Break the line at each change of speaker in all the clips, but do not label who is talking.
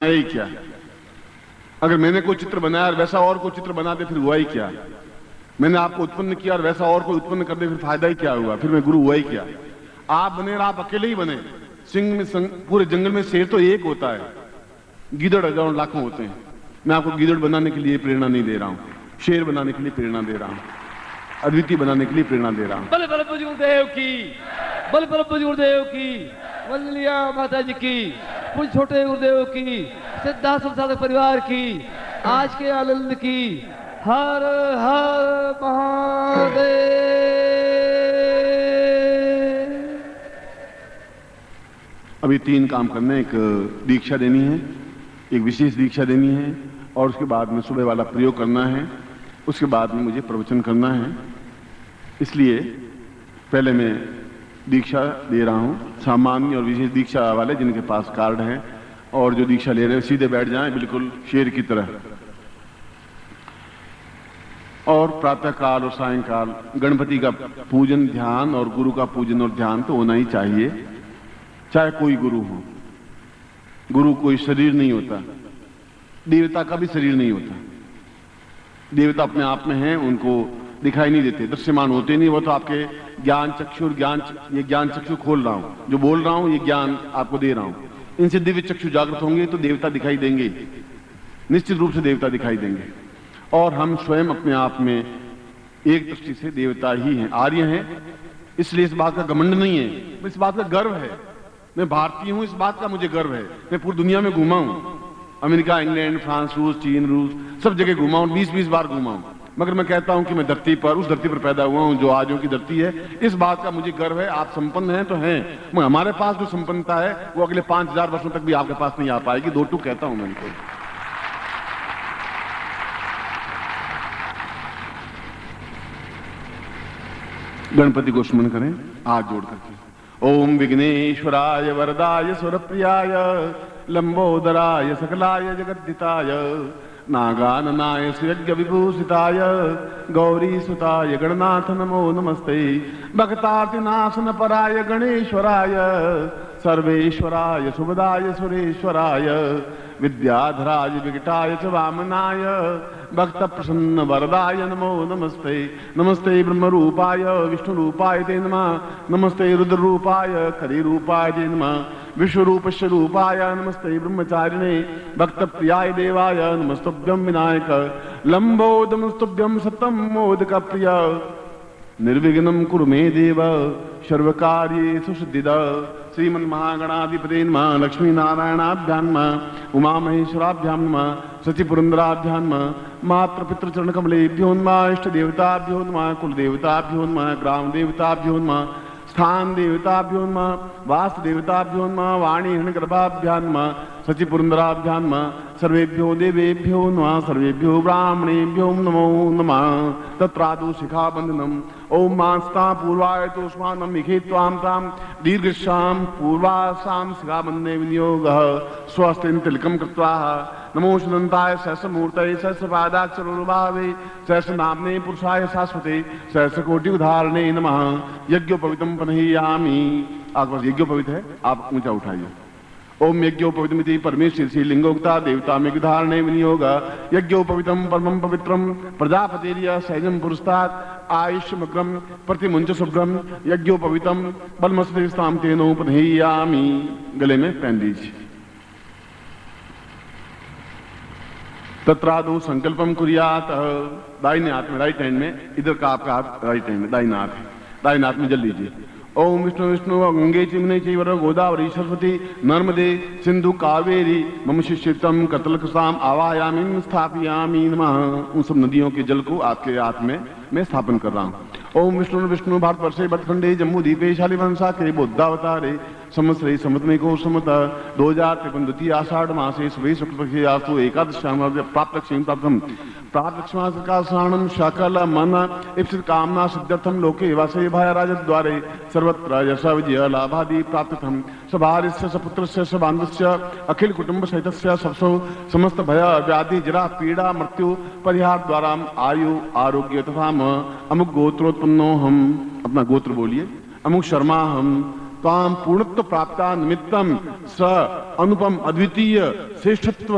ही क्या? अगर मैंने कोई चित्र बनाया और वैसा और कोई चित्र बना दे फिर हुआ ही क्या? मैंने आपको उत्पन्न किया और वैसा और कोई उत्पन्न कर दे फिर फायदा ही क्या हुआ? फिर मैं गुरु हुआ ही क्या? आप बने और आप अकेले ही बने। सिंह में पूरे जंगल में शेर तो एक होता है, गीदड़ हजारों लाखों होते हैं। मैं आपको गीदड़ बनाने के लिए प्रेरणा नहीं दे रहा हूं, शेर बनाने के लिए प्रेरणा दे रहा हूं, अद्वितीय बनाने के लिए प्रेरणा दे रहा हूं।
बल बल पूज्य गुरुदेव की, बल बल पूज्य गुरुदेव की, वंदनीय माता जी की, पूज्य छोटे गुरुदेव की, सिद्धाश्रम साधक परिवार की, आज के आनंद की। हर हर महादेव।
अभी 3 काम करने, एक दीक्षा देनी है, एक विशेष दीक्षा देनी है, और उसके बाद में सुबह वाला प्रयोग करना है, उसके बाद में मुझे प्रवचन करना है। इसलिए पहले मैं दीक्षा दे रहा हूं, सामान्य और विशेष दीक्षा वाले जिनके पास कार्ड है और जो दीक्षा ले रहे हैं सीधे बैठ जाएं बिल्कुल शेर की तरह। और प्रातः काल और सायंकाल गणपति का पूजन ध्यान और गुरु का पूजन और ध्यान तो होना ही चाहिए, चाहे कोई गुरु हो। गुरु कोई शरीर नहीं होता, देवता का भी शरीर नहीं होता। देवता अपने आप में हैं, उनको दिखाई नहीं देते, दृश्यमान होते नहीं। वो तो आपके ज्ञान चक्षु और ये ज्ञान चक्षु खोल रहा हूं, जो बोल रहा हूं ये ज्ञान आपको दे रहा हूं। इनसे दिव्य चक्षु जागृत होंगे तो देवता दिखाई देंगे, निश्चित रूप से देवता दिखाई देंगे। और हम स्वयं अपने आप में एक दृष्टि से देवता ही हैं, आर्य हैं। इसलिए इस बात का घमंड नहीं है, इस बात का गर्व है। मैं भारतीय हूं, इस बात का मुझे गर्व है। मैं पूरी दुनिया में घूमा हूं, अमेरिका, इंग्लैंड, फ्रांस, रूस, चीन, रूस, सब जगह घूमा हूं, 20-20 बार घूमा हूं। मगर मैं कहता हूं कि मैं धरती पर, उस धरती पर पैदा हुआ हूं जो आजों की धरती है। इस बात का मुझे गर्व है। आप संपन्न हैं तो हैं, मगर हमारे पास जो संपन्नता है वो अगले 5000 वर्षों तक भी आपके पास नहीं आ पाएगी। 2 टूक कहता हूं मैं इनको। गणपति को स्मरण करें हाथ जोड़ करके। ओम विघ्नेश्वराय वरदाय सुरप्रियाय लंबोदराय सकलाय जगद्दिताय नागाननाय सुयज्ञ विभूषिताय गौरी सुताय गणनाथ नमो नमस्ते। भक्तार्तिनाशन पराय गणेश्वराय सर्वेश्वराय सुभदाय सुरेश्वराय विद्याधराय विकटाय च वामनाय भक्त प्रसन्न वरदाय नमो नमस्ते। नमस्ते ब्रह्म रूपाय विष्णु रूपाय ते नमः। नमस्ते रुद्र रूपाय खरी रूपाय ते नमः। विश्वरूप स्वरूपाय नमस्ते ब्रह्मचारिणे भक्त प्रियाय देवाय नमस्तुभ्यं विनायक लंबोदमस्तुभ्यं सततं मोदक प्रिय निर्विघ्नं कुरु मे देव सर्वकार्येषु सिद्धिदा। श्रीमन् महागणाधिपते नमः। लक्ष्मी नारायणाभ्यां नमः। उमा महेश्वराभ्यां नमः। सचिपुरंदराभ्यां नमः। मातृ पितृ चरण कमलेभ्यो नमः। इष्ट देवताभ्यो नमः। कुल देवताभ्यो नमः। ग्राम देवताभ्यो नमः। स्थान देवताभ्यो नमः। वास देवताभ्यो नमः। वाणी हिरण्यगर्भाभ्यां नमः। सचिपुरंदराभ्यां नमः। सर्वेभ्यो देवेभ्यो नमः। सर्वेभ्यो ब्राह्मणेभ्यो नमो नमः। तत्रादु शिखाबंधनम ओम मास्ता पूर्वाय तोष्मानम मिखेत्वाम ताम दीर्घश्याम पूर्वासाम शिखाबंधने विनियोगः स्वस्तिन तिलकम कृत्वा नमो सुदंताय सहस्रमूर्तये सहस्रपादाक्षरोरुभावे सहस्रनाम्ने पुरुषाय शाश्वते सहस्रकोटि उदाहरणे नमः। यज्ञोपवीतम पनहियामि। आपके पास यज्ञोपवीत है, आप ऊंचा उठाइए। ओम यज्ञोपवीतमिति परमेश्वर श्री लिंगोक्ता देवता में धारणे विनियोग यज्ञोपवीतम परमं पवित्रम प्रजापतिर्य सहजम पुरस्तात् आयुष्यमग्रम प्रतिमुंच शुभ्रम यज्ञोपवीतम बलमस्ताम तेनोपनहियामि। गले में पहन दीजिए। तत्रादो संकल्पम कुर्यात। दाहिने हाथ में, राइट हैंड में, इधर का आपका हाथ राइट हैंड में, दाहिना हाथ है, दाहिने हाथ में जल लीजिए। ओम विष्णु विष्णु गंगे चिमने चैव गोदावरी सरस्वती नर्मदे सिंधु कावेरी मम शिष्यतम कतलकसाम आवायामी स्थापयामी नमः। उन सब नदियों के जल को आपके हाथ में मैं स्थापन कर रहा हूँ। ओम विष्णु विष्णु भारतवर्षे भटखंडे जम्मू द्वीपे शालिवंशा के बुद्धावतारे संवत्सरे संवत्सरिको संवत 2053 द्वितीय आषाढ़ मासे शुभे शुक्लपक्षे आस्तु एकादश्याम प्राप्तक्षमासकाशाणं शकल मन इप्सित कामना सिद्ध्यर्थम लोके वासे भय राजद्वारे सर्वत्र यश विजय लाभादि प्राप्तम सभार्यस्य सपुत्रस्य सबान्धस्य अखिल कुटुंब सहितस्य सबसो समस्त भय व्याधि जरा पीड़ा मृत्यु परिहार द्वारा आयु आरोग्य तथा अमुक गोत्रोत्पन्नो हम। अपना गोत्र बोलिए। अमुक शर्मा हम ताम पूर्णत्व प्राप्ता निमित्तम स अनुपम अद्वितीय श्रेष्ठत्व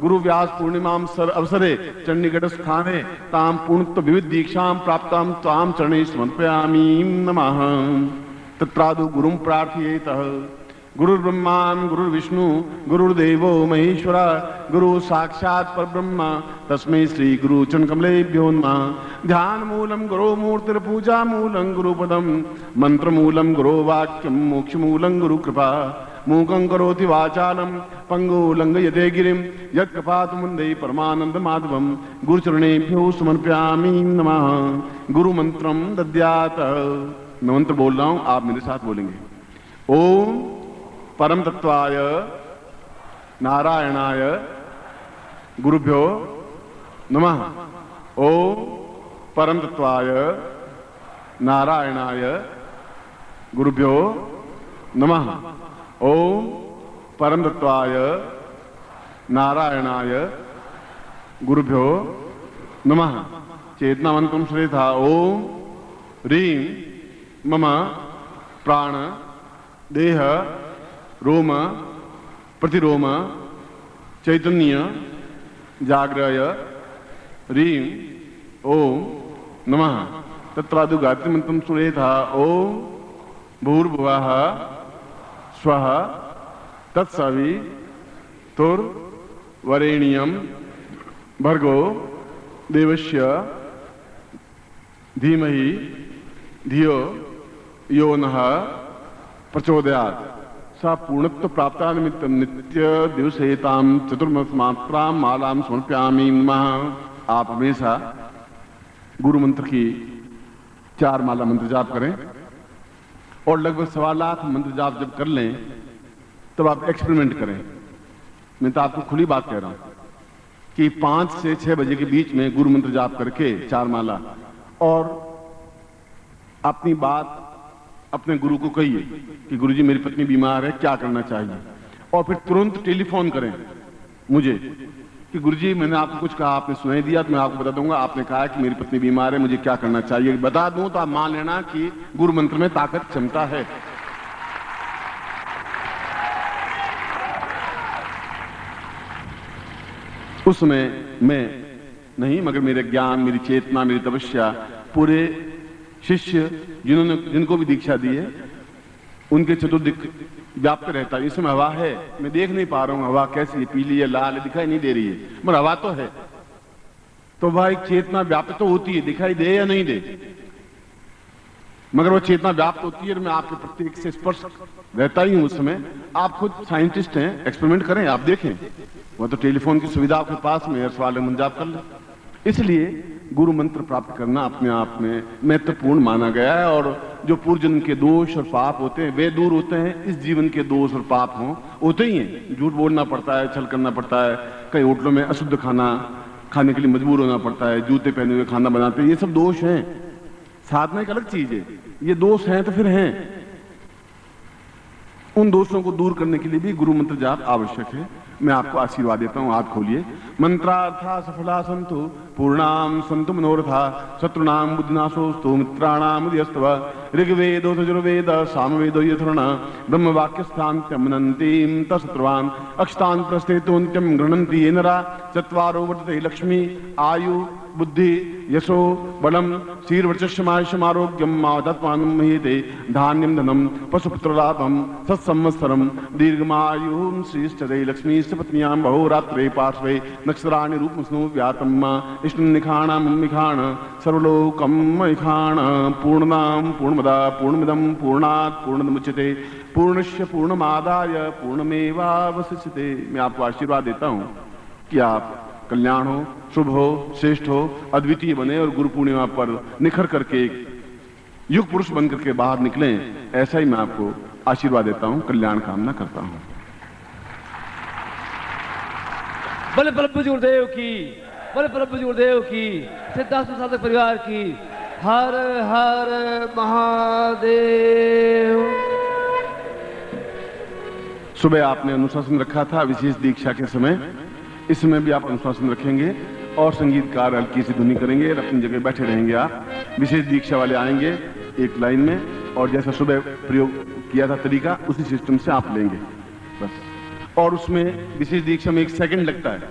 गुरु व्यास पूर्णिमाम सर अवसरे चंडीगढ़ स्थाने ताम पूर्णत्व विविध दीक्षाम प्राप्ताम ताम चरणे समर्पयामि नमः। तत्रादु गुरुं प्रार्थयेतः। गुरुर्ब्रह्मान् गुरुर्विष्णु गुरुर्देवो महेश्वरा गुरु साक्षात् परब्रह्म तस्मै श्री गुरु चरणकमलेभ्यो नमः। ध्यान मूलम गुरो मूर्तिर्पूजा मूलं गुरुपदम मंत्र मूलं गुरो वाक्यम मोक्ष मूलं गुरु कृपा मूकं करोति वाचालं पंगु लंघयते गिरिं यत्कृपातु मुंदे परमानंद माधवम गुरुचरणेभ्यो समर्पयामि नमः। गुरु मंत्रम दद्यात्। मैं मंत्र बोल रहा हूं, आप मेरे साथ बोलेंगे। ओम परम तत्वाय नारायणाय गुरुभ्यो नमः। ओम परम तत्वाय नारायणाय गुरुभ्यो नमः। ओम परम तत्वाय नारायणाय गुरुभ्यो नमः। चेतनावंतम श्रेथा। ओम ह्रीं मम प्राण देह रोम प्रतिरोम चैतन्य जाग्रय ह्रीं ओम नमः। तत्रादु गायत्री मंत्रम सुरेथा। ओम भूर्भुवः स्वः तत्सवितुर्वरेण्यं भर्गो देवस्य धीमहि धियो यो नः प्रचोदयात्। सा पूर्णत्व प्राप्ता निमित्तम नित्य दिवसेताम चतुर्मस मात्रां मालां समर्पयामि नमः। आप हमेशा गुरु मंत्र की 4 माला मंत्र जाप करें और लगभग 1.25 लाख मंत्र जाप जब कर लें तब आप एक्सपेरिमेंट करें। मैं तो आपको खुली बात कह रहा हूं कि 5 से 6 बजे के बीच में गुरु मंत्र जाप करके 4 माला और अपनी बात अपने गुरु को कहिए कि गुरुजी मेरी पत्नी बीमार है, क्या करना चाहिए। और फिर तुरंत टेलीफोन करें मुझे कि गुरुजी मैंने आपको कुछ कहा, आपने सुनाई दिया तो मैं आपको बता दूंगा। आपने कहा कि मेरी पत्नी बीमार है, मुझे क्या करना चाहिए बता दूं तो आप मान लेना कि गुरु मंत्र में ताकत क्षमता है। उस समय मैं नहीं मगर मेरे ज्ञान, मेरी चेतना, मेरी तपस्या, पूरे शिष्य जिनको भी दीक्षा दी है उनके चतुर्दिक व्याप्त रहता है। इसमें हवा है, मैं देख नहीं पा रहा हूं हवा कैसी है, पीली है, लाल है, दिखाई नहीं दे रही है, मगर हवा तो है। तो वह एक चेतना व्याप्त तो होती है, दिखाई दे या नहीं दे, मगर वो चेतना व्याप्त होती है और मैं आपके प्रत्येक से स्पर्श रहता ही हूं उस समय। आप खुद साइंटिस्ट हैं, एक्सपेरिमेंट करें, आप देखें। वह तो टेलीफोन की सुविधा आपके पास में, हर सवाल में जाप कर लें। इसलिए गुरु मंत्र प्राप्त करना अपने आप में महत्वपूर्ण माना गया है। और जो पूर्व जन्म के दोष और पाप होते हैं वे दूर होते हैं, इस जीवन के दोष और पाप होते ही हैं। झूठ बोलना पड़ता है, छल करना पड़ता है, कई होटलों में अशुद्ध खाना खाने के लिए मजबूर होना पड़ता है, जूते पहने हुए खाना बनाते हैं, ये सब दोष हैं। साधना एक अलग चीज है, ये दोष हैं तो फिर हैं। उन दोषों को दूर करने के लिए भी गुरु मंत्र जाप आवश्यक है। मैं आपको आशीर्वाद देता हूं, हाथ खोलिए। मंत्रार्था सफला संतु पूर्णाम संतु मनोरथा शत्रुनाम बुद्धिनाशोस्तु मित्राणाम उदयस्तव ऋग्वेदो यजुर्वेद सामवेदो यथुर्ण ब्रह्म वाक्यस्थान्त्यमनन्तीं तशत्रुवान् अक्षतान् प्रस्थेतोन्त्यं गृह्णन्ति ये नरा चत्वारो वर्तते लक्ष्मी आयु बुद्धि यशो बलम शीर्वर्चस्यमायुष्यमारोग्यम मावदत्मानं महीते धान्यं धनं पशुपुत्रलाभं सत्संवत्सरं दीर्घमायुं श्रीश्चरे लक्ष्मी पत्न्यां बहुरात्रे पार्श्वे नक्षत्राणि रूपमस्नु व्यातम् इष्टनिखाणामिखाण सर्वलोकं मयिखाण पूर्णां पूर्णमदा पूर्णमिदं पूर्णात् पूर्णमुच्यते पूर्णस्य पूर्णमादाय पूर्णमेवावशिष्यते। मैं आपको आशीर्वाद देता हूं कि आप कल्याण हो, शुभ हो, श्रेष्ठ हो, अद्वितीय बने और गुरु पूर्णिमा पर निखर करके एक युग पुरुष बन करके बाहर निकलें। ऐसा ही मैं आपको आशीर्वाद देता हूं, कल्याण कामना करता हूं।
बल प्रभु गुरुदेव की, बल प्रभु गुरुदेव की, सिद्धार्थ साधक परिवार की। हर हर महादेव।
सुबह आपने अनुशासन रखा था विशेष दीक्षा के समय, इस समय भी आप अनुशासन रखेंगे और संगीतकार हल्की सी धुनी करेंगे और अपनी जगह बैठे रहेंगे। आप विशेष दीक्षा वाले आएंगे एक लाइन में और जैसा सुबह प्रयोग किया था तरीका, उसी सिस्टम से आप लेंगे बस। और उसमें विशेष दीक्षा में 1 सेकंड लगता है।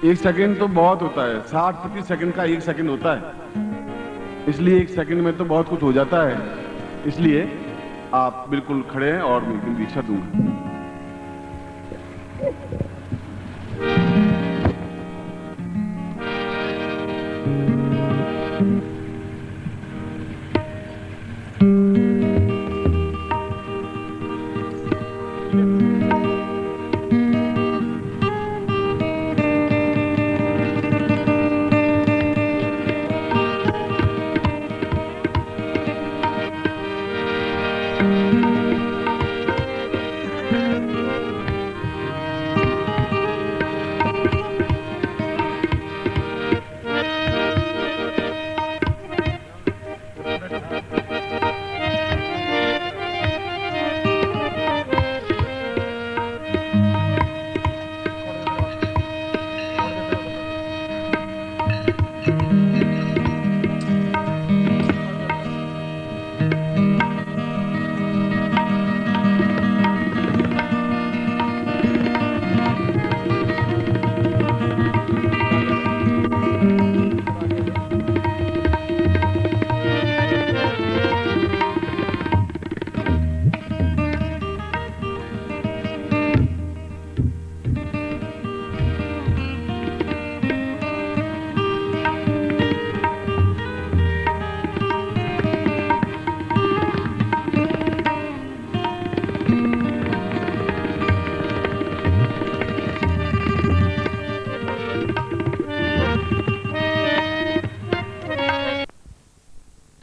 1 सेकंड तो बहुत होता है, 60 प्रति सेकंड का 1 सेकंड होता है, इसलिए 1 सेकंड में तो बहुत कुछ हो जाता है। इसलिए आप बिल्कुल खड़े हैं और मैं दीक्षा दूंगा।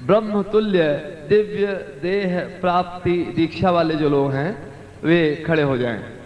ब्रह्मतुल्य दिव्य देह प्राप्ति दीक्षा वाले जो लोग हैं वे खड़े हो जाएं।